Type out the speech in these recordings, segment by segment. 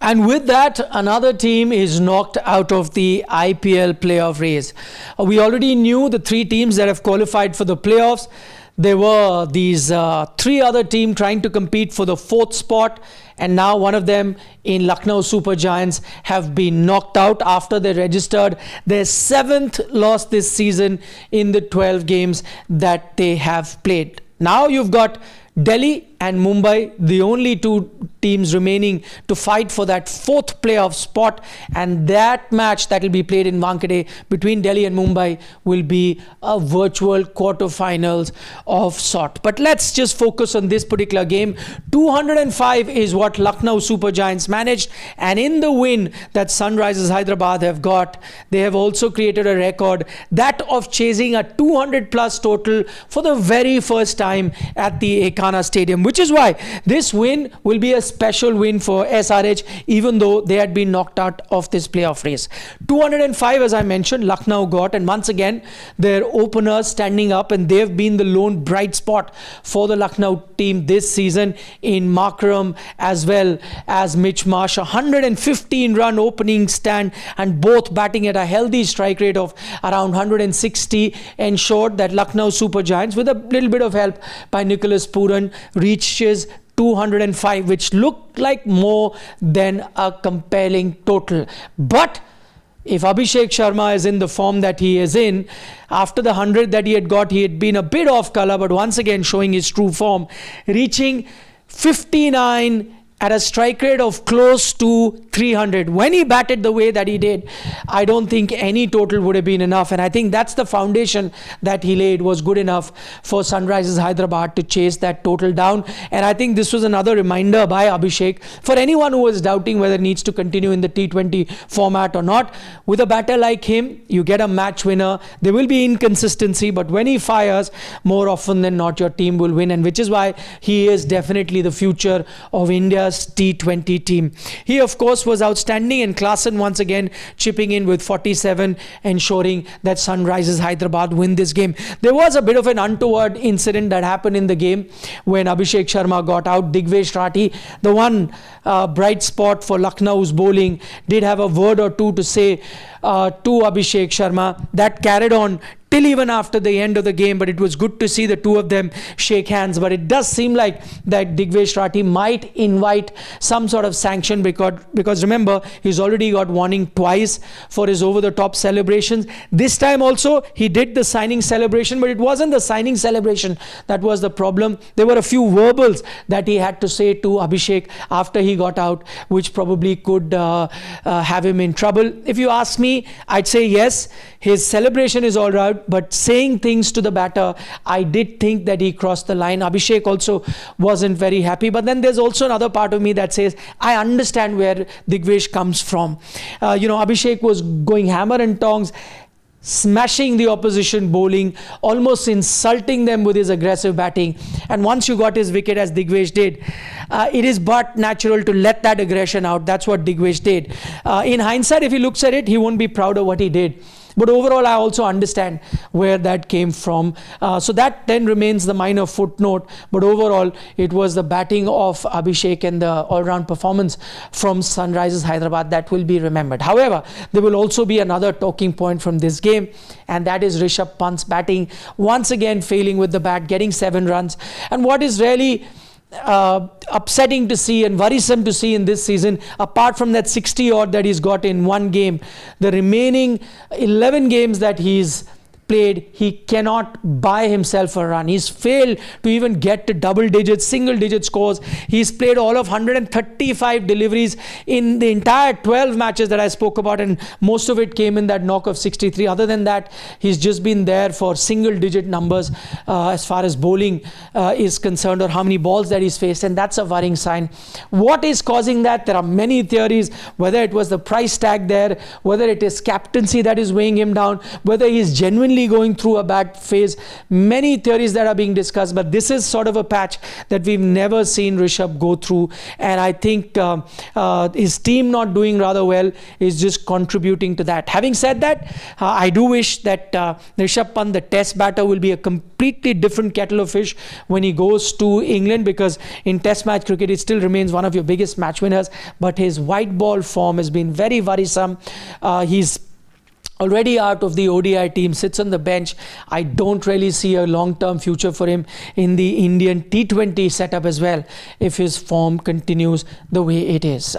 And with that, another team is knocked out of the IPL playoff race. We already knew the three teams that have qualified for the playoffs. There were these three other teams trying to compete for the fourth spot. And now one of them in Lucknow Super Giants have been knocked out after they registered their 7th loss this season in the 12 games that they have played. Now you've got Delhi and Mumbai, the only two teams remaining to fight for that fourth playoff spot, and that match that will be played in Wankhede between Delhi and Mumbai will be a virtual quarterfinals of sort. But let's just focus on this particular game. 205 is what Lucknow Super Giants managed, and in the win that SunRisers Hyderabad have got, they have also created a record, that of chasing a 200 plus total for the very first time at the Ekana Stadium, which is why this win will be a special win for SRH, even though they had been knocked out of this playoff race. 205, as I mentioned, Lucknow got, and once again their openers standing up, and they've been the lone bright spot for the Lucknow team this season in Makram as well as Mitch Marsh. 115 run opening stand, and both batting at a healthy strike rate of around 160 ensured that Lucknow Super Giants, with a little bit of help by Nicholas Puran, reaches 205, which looked like more than a compelling total. But if Abhishek Sharma is in the form that he is in, after the 100 that he had got, he had been a bit off color, but once again showing his true form, reaching 59 at a strike rate of close to 300. When he batted the way that he did, I don't think any total would have been enough. And I think that's the foundation that he laid was good enough for SunRisers Hyderabad to chase that total down. And I think this was another reminder by Abhishek for anyone who was doubting whether it needs to continue in the T20 format or not. With a batter like him, you get a match winner. There will be inconsistency, but when he fires, more often than not, your team will win. And which is why he is definitely the future of India's T20 team. He, of course, was outstanding, and Klaasen once again chipping in with 47, ensuring that SunRisers Hyderabad win this game. There was a bit of an untoward incident that happened in the game when Abhishek Sharma got out. Digvesh Rathi, the one bright spot for Lucknow's bowling, did have a word or two to say to Abhishek Sharma. That carried on till even after the end of the game, but it was good to see the two of them shake hands. But it does seem like that Digvesh Rathi might invite some sort of sanction because remember, he's already got warning twice for his over-the-top celebrations. This time also, he did the signing celebration, but it wasn't the signing celebration that was the problem. There were a few verbals that he had to say to Abhishek after he got out, which probably could have him in trouble. If you ask me, I'd say yes, his celebration is all right, but saying things to the batter, I did think that he crossed the line. Abhishek also wasn't very happy. But then there's also another part of me that says, I understand where Digvesh comes from. Abhishek was going hammer and tongs, smashing the opposition bowling, almost insulting them with his aggressive batting. And once you got his wicket, as Digvesh did, it is but natural to let that aggression out. That's what Digvesh did. In hindsight, if he looks at it, he won't be proud of what he did. But overall, I also understand where that came from. So that then remains the minor footnote. But overall, it was the batting of Abhishek and the all-round performance from SunRisers Hyderabad that will be remembered. However, there will also be another talking point from this game, and that is Rishabh Pant's batting. Once again, failing with the bat, getting 7 runs. And what is really upsetting to see and worrisome to see in this season, apart from that 60 odd that he's got in one game, the remaining 11 games that he's played, he cannot buy himself a run. He's failed to even get to double digits, single digit scores. He's played all of 135 deliveries in the entire 12 matches that I spoke about, and most of it came in that knock of 63. Other than that, he's just been there for single digit numbers as far as bowling is concerned, or how many balls that he's faced, and that's a worrying sign. What is causing that? There are many theories, whether it was the price tag there, whether it is captaincy that is weighing him down, whether he's genuinely really going through a bad phase. Many theories that are being discussed, but this is sort of a patch that we've never seen Rishabh go through, and I think his team not doing rather well is just contributing to that. Having said that, I do wish that Rishabh Pant, the test batter, will be a completely different kettle of fish when he goes to England, because in test match cricket he still remains one of your biggest match winners, but his white ball form has been very worrisome. He's already out of the ODI team, sits on the bench. I don't really see a long-term future for him in the Indian T20 setup as well, if his form continues the way it is.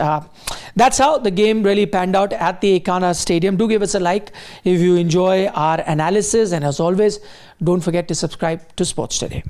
That's how the game really panned out at the Ekana Stadium. Do give us a like if you enjoy our analysis, and as always, don't forget to subscribe to Sports Today.